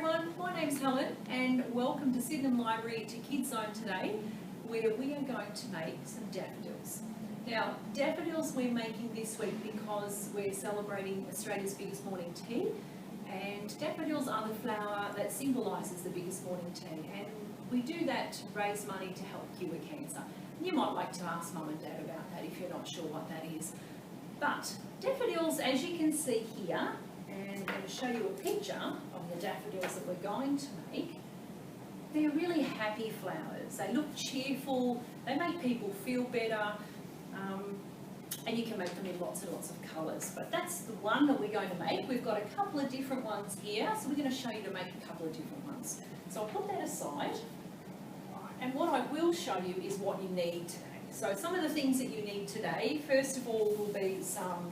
everyone, my name's Helen and welcome to Sydenham Library to Kids Zone today, where we are going to make some daffodils. Now, daffodils we're making this week because we're celebrating Australia's biggest morning tea, and daffodils are the flower that symbolises the biggest morning tea, and we do that to raise money to help cure cancer. You might like to ask Mum and Dad about that if you're not sure what that is. But daffodils, as you can see here, and I'm going to show you a picture of the daffodils that we're going to make. They're really happy flowers. They look cheerful, they make people feel better, and you can make them in lots and lots of colours. But that's the one that we're going to make. We've got a couple of different ones here, so we're going to show you to make a couple of different ones. So I'll put that aside, and what I will show you is what you need today. So some of the things that you need today, first of all, will be some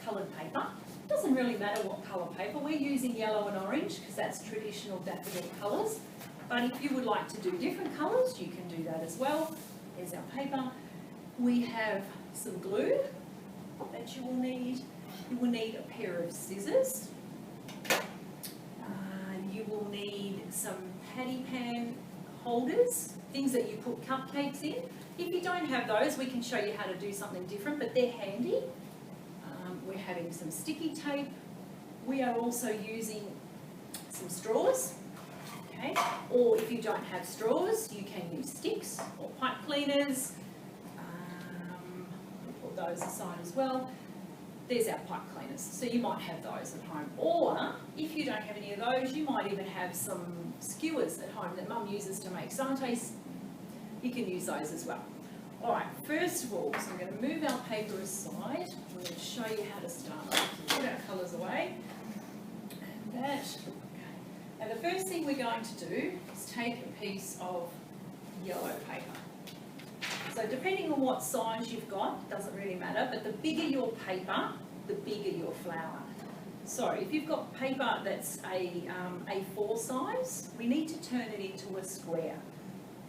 coloured paper. It doesn't really matter what colour paper. We're using yellow and orange because that's traditional daffodil colours. But if you would like to do different colours, you can do that as well. There's our paper. We have some glue that you will need. You will need a pair of scissors. You will need some patty pan holders, things that you put cupcakes in. If you don't have those, we can show you how to do something different, but they're handy. We're having some sticky tape. We are also using some straws, okay? Or if you don't have straws, you can use sticks or pipe cleaners. We'll put those aside as well. There's our pipe cleaners, so you might have those at home. Or if you don't have any of those, you might even have some skewers at home that Mum uses to make sundaes. You can use those as well. All right, first of all, so I'm going to move our paper aside. We're going to show you how to start off. Put our colours away. And that. Okay. Now the first thing we're going to do is take a piece of yellow paper. So depending on what size you've got, doesn't really matter, but the bigger your paper, the bigger your flower. So if you've got paper that's a A4 size, we need to turn it into a square.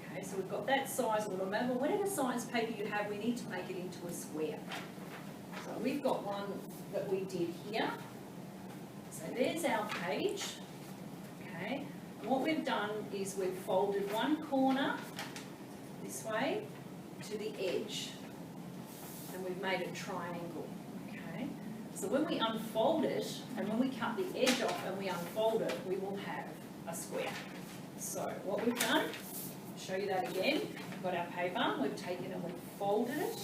Okay, so we've got that size, or remember, whatever size paper you have, we need to make it into a square. So we've got one that we did here. So there's our page. Okay, and what we've done is we've folded one corner this way to the edge, and we've made a triangle. Okay, so when we unfold it, and when we cut the edge off and we unfold it, we will have a square. So what we've done, I'll show you that again. We've got our paper, we've taken and we've folded it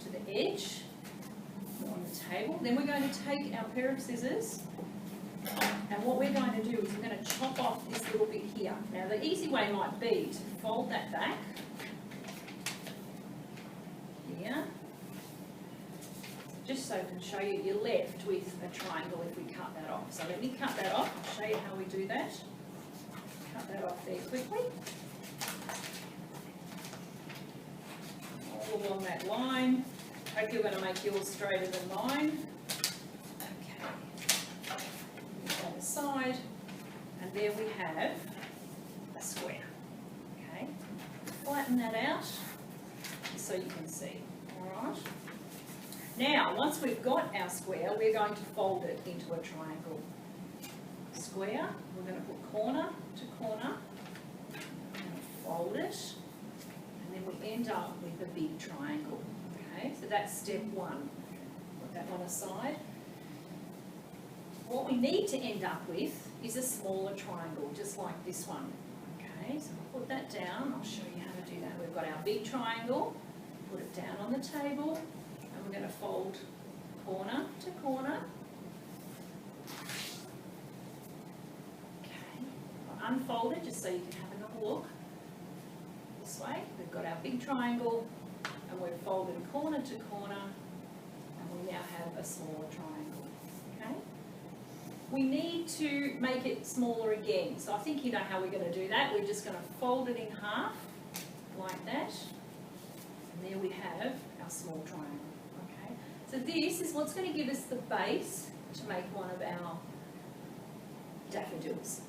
to the edge on the table. Then we're going to take our pair of scissors, and what we're going to do is we're going to chop off this little bit here. Now the easy way might be to fold that back here, just so I can show you, you're left with a triangle if we cut that off. So let me cut that off, I'll show you how we do that. Cut that off there quickly. All along that line. Hope you're going to make yours straighter than mine. Okay. Move that aside, and there we have a square. Okay. Flatten that out so you can see. All right. Now, once we've got our square, we're going to fold it into a triangle. Square. We're going to put corner to corner. We're going to fold it. And then we end up with a big triangle. Okay, so that's step one. Put that one aside. What we need to end up with is a smaller triangle, just like this one. Okay, so we'll put that down. I'll show you how to do that. We've got our big triangle. Put it down on the table, and we're going to fold corner to corner. Okay, I'll unfold it just so you can have another look. This way, we've got our big triangle, and we've folded corner to corner, and we now have a smaller triangle. Okay? We need to make it smaller again, so I think you know how we're going to do that. We're just going to fold it in half, like that, and there we have our small triangle. Okay? So this is what's going to give us the base to make one of our daffodils.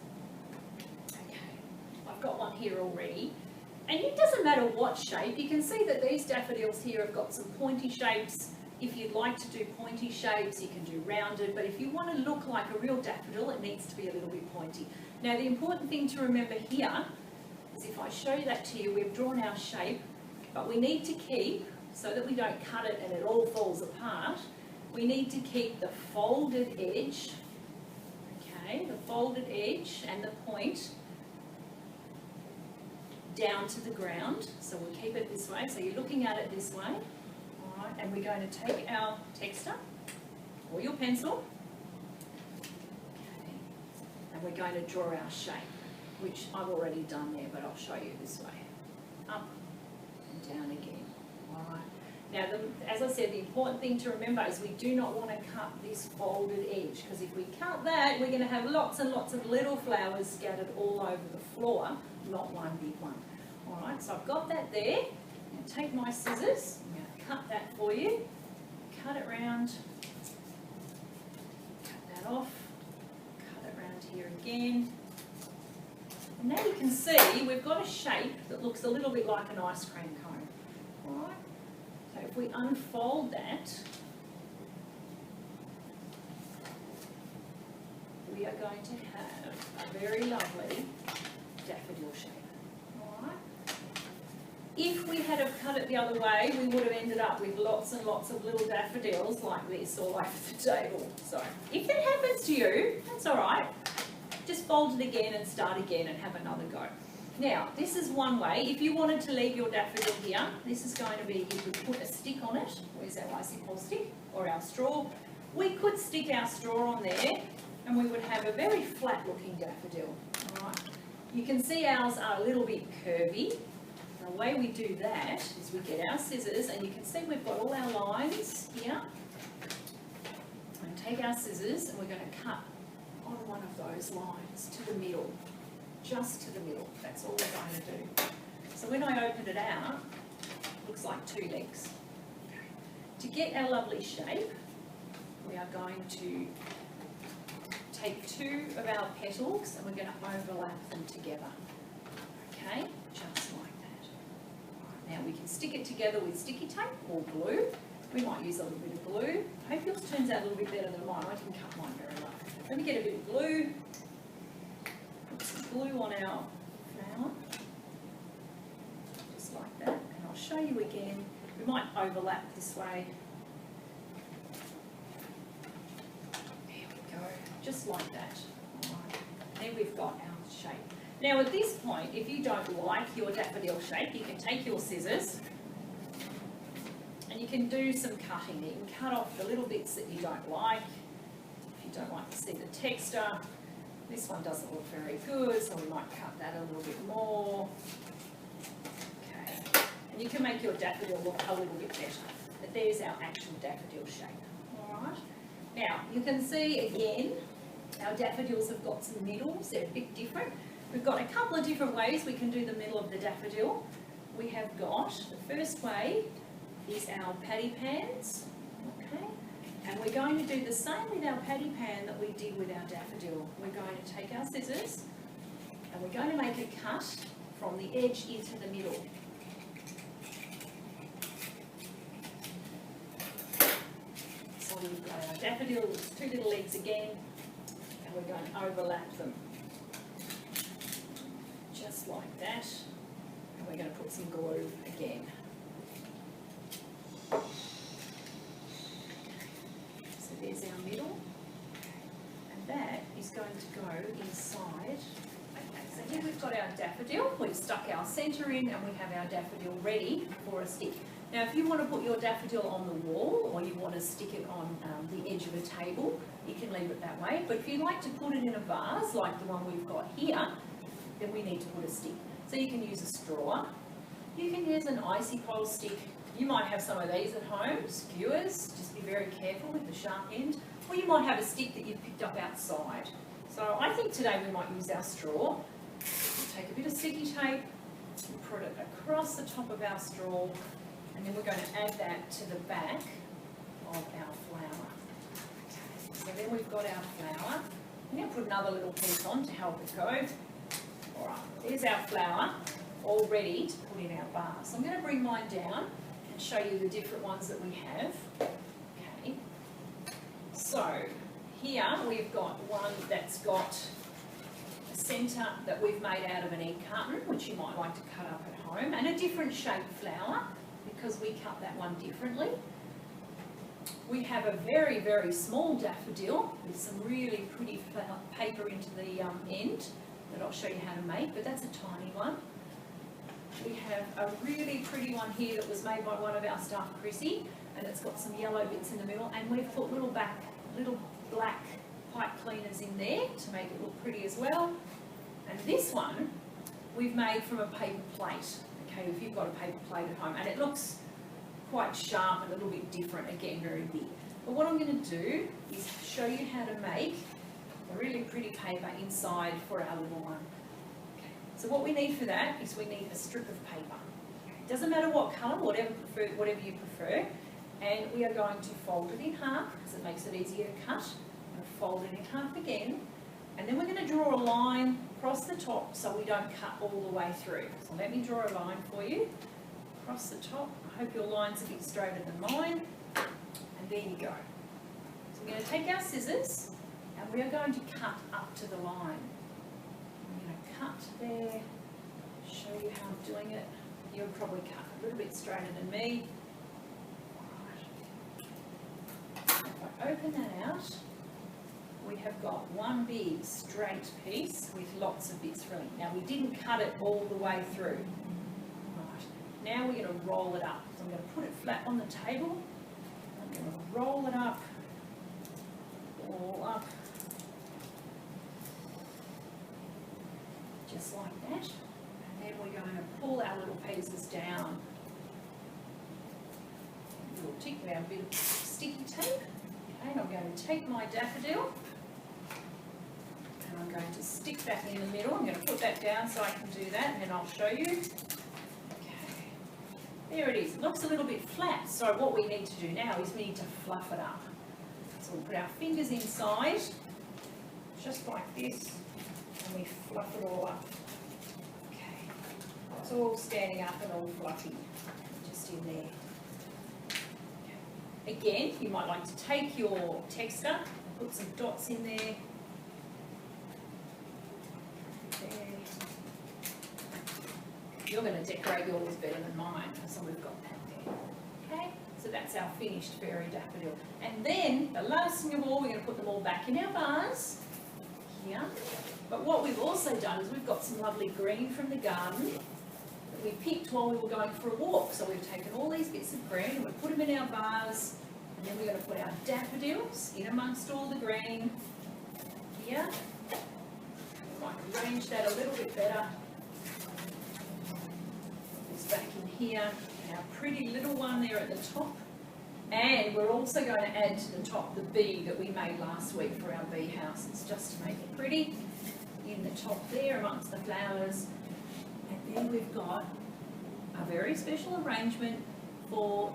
Okay, I've got one here already. And it doesn't matter what shape, you can see that these daffodils here have got some pointy shapes If you'd like to do pointy shapes, you can do rounded, but if you want to look like a real daffodil, it needs to be a little bit pointy. Now the important thing to remember here is if I show that to you, we've drawn our shape, but we need to keep, so that we don't cut it and it all falls apart, we need to keep the folded edge, okay, the folded edge and the point down to the ground. So we'll keep it this way, so you're looking at it this way. And we're going to take our texter or your pencil, okay, and we're going to draw our shape, which I've already done there, but I'll show you this way. Up and down again. All right. Now, as I said, the important thing to remember is we do not want to cut this folded edge, because if we cut that, we're going to have lots and lots of little flowers scattered all over the floor, not one big one. All right, so I've got that there. Now take my scissors. Cut that for you, cut it round, cut that off, cut it round here again. And now you can see we've got a shape that looks a little bit like an ice cream cone. All right. So if we unfold that, we are going to have a very lovely daffodil shape. If we had have cut it the other way, we would have ended up with lots and lots of little daffodils like this all over the table. So if that happens to you, that's all right. Just fold it again and start again and have another go. Now, this is one way. If you wanted to leave your daffodil here, this is going to be, you could put a stick on it. Where's our icicle stick? Or our straw. We could stick our straw on there and we would have a very flat looking daffodil. All right. You can see ours are a little bit curvy. The way we do that is we get our scissors, and you can see we've got all our lines here. And take our scissors and we're going to cut on one of those lines to the middle, just to the middle. That's all we're going to do. So when I open it out, it looks like two legs. To get our lovely shape, we are going to take two of our petals and we're going to overlap them together. Okay, just like that. Now we can stick it together with sticky tape or glue. We might use a little bit of glue. I hope yours turns out a little bit better than mine. I can cut mine very well. Let me get a bit of glue. Put some glue on our flower. Just like that. And I'll show you again. We might overlap this way. There we go. Just like that. All right. Then we've got our shape. Now at this point, if you don't like your daffodil shape, you can take your scissors and you can do some cutting. You can cut off the little bits that you don't like. If you don't like to see the texture, this one doesn't look very good, so we might cut that a little bit more. Okay, and you can make your daffodil look a little bit better. But there's our actual daffodil shape. All right. Now you can see again, our daffodils have got some middles. They're a bit different. We've got a couple of different ways we can do the middle of the daffodil. We have got, the first way is our patty pans, okay? And we're going to do the same with our patty pan that we did with our daffodil. We're going to take our scissors and we're going to make a cut from the edge into the middle. So we've got our daffodils, two little legs again, and we're going to overlap them. Just like that, and we're going to put some glue again. So there's our middle, and that is going to go inside. Okay, so here we've got our daffodil, we've stuck our centre in, and we have our daffodil ready for a stick. Now if you want to put your daffodil on the wall, or you want to stick it on the edge of a table, you can leave it that way. But if you like to put it in a vase, like the one we've got here, then we need to put a stick. So you can use a straw, you can use an icicle stick, you might have some of these at home, skewers, just be very careful with the sharp end, or you might have a stick that you've picked up outside. So I think today we might use our straw. We'll take a bit of sticky tape, put it across the top of our straw, and then we're going to add that to the back of our flower. Okay. So then we've got our flower. I'm going to put another little piece on to help it go. Alright, there's our flower, all ready to put in our vase. So I'm going to bring mine down and show you the different ones that we have. So here we've got one that's got a centre that we've made out of an egg carton, which you might like to cut up at home, and a different shaped flower because we cut that one differently. We have a very, very small daffodil with some really pretty paper into the end that I'll show you how to make, but that's a tiny one. We have a really pretty one here that was made by one of our staff, Chrissy, and it's got some yellow bits in the middle, and we've put little black pipe cleaners in there to make it look pretty as well. And this one we've made from a paper plate, okay, if you've got a paper plate at home, and it looks quite sharp and a little bit different, again very big. But what I'm going to do is show you how to make a really pretty paper inside for our little one. Okay. So what we need for that is we need a strip of paper. It doesn't matter what colour, whatever you prefer, and we are going to fold it in half because it makes it easier to cut, and fold it in half again, and then we're going to draw a line across the top so we don't cut all the way through. So let me draw a line for you across the top. I hope your line's a bit straighter than mine, and there you go. So we're going to take our scissors and we are going to cut up to the line. I'm going to cut there, show you how I'm doing it. You'll probably cut a little bit straighter than me. If I open that out, we have got one big straight piece with lots of bits through it. Now we didn't cut it all the way through. Right. Now we're going to roll it up. So I'm going to put it flat on the table. I'm going to roll it up, all up, just like that. And then we're going to pull our little pieces down. We'll take our bit of sticky tape. Okay, and I'm going to take my daffodil and I'm going to stick that in the middle. I'm going to put that down so I can do that, and then I'll show you. Okay, there it is. It looks a little bit flat, so what we need to do now is we need to fluff it up. So we'll put our fingers inside, just like this, and we fluff it all up. Okay, it's all standing up and all fluffy, just in there. Again, you might like to take your texture, put some dots in there. You're going to decorate yours better than mine, so we've got that there. Okay, so that's our finished fairy daffodil. And then, the last thing of all, we're going to put them all back in our vase here. But what we've also done is we've got some lovely green from the garden that we picked while we were going for a walk. So we've taken all these bits of green and we've put them in our vase, and then we're going to put our daffodils in amongst all the green here. We might arrange that a little bit better. Put this back in here, and our pretty little one there at the top. And we're also going to add to the top the bee that we made last week for our bee house. It's just to make it pretty in the top there amongst the flowers. And then we've got a very special arrangement for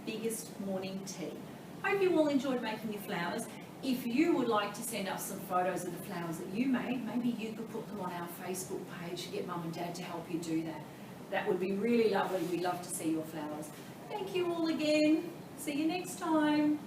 biggest morning tea. Hope you all enjoyed making your flowers. If you would like to send us some photos of the flowers that you made, maybe you could put them on our Facebook page to get Mum and Dad to help you do that. That would be really lovely. We'd love to see your flowers. Thank you all again. See you next time.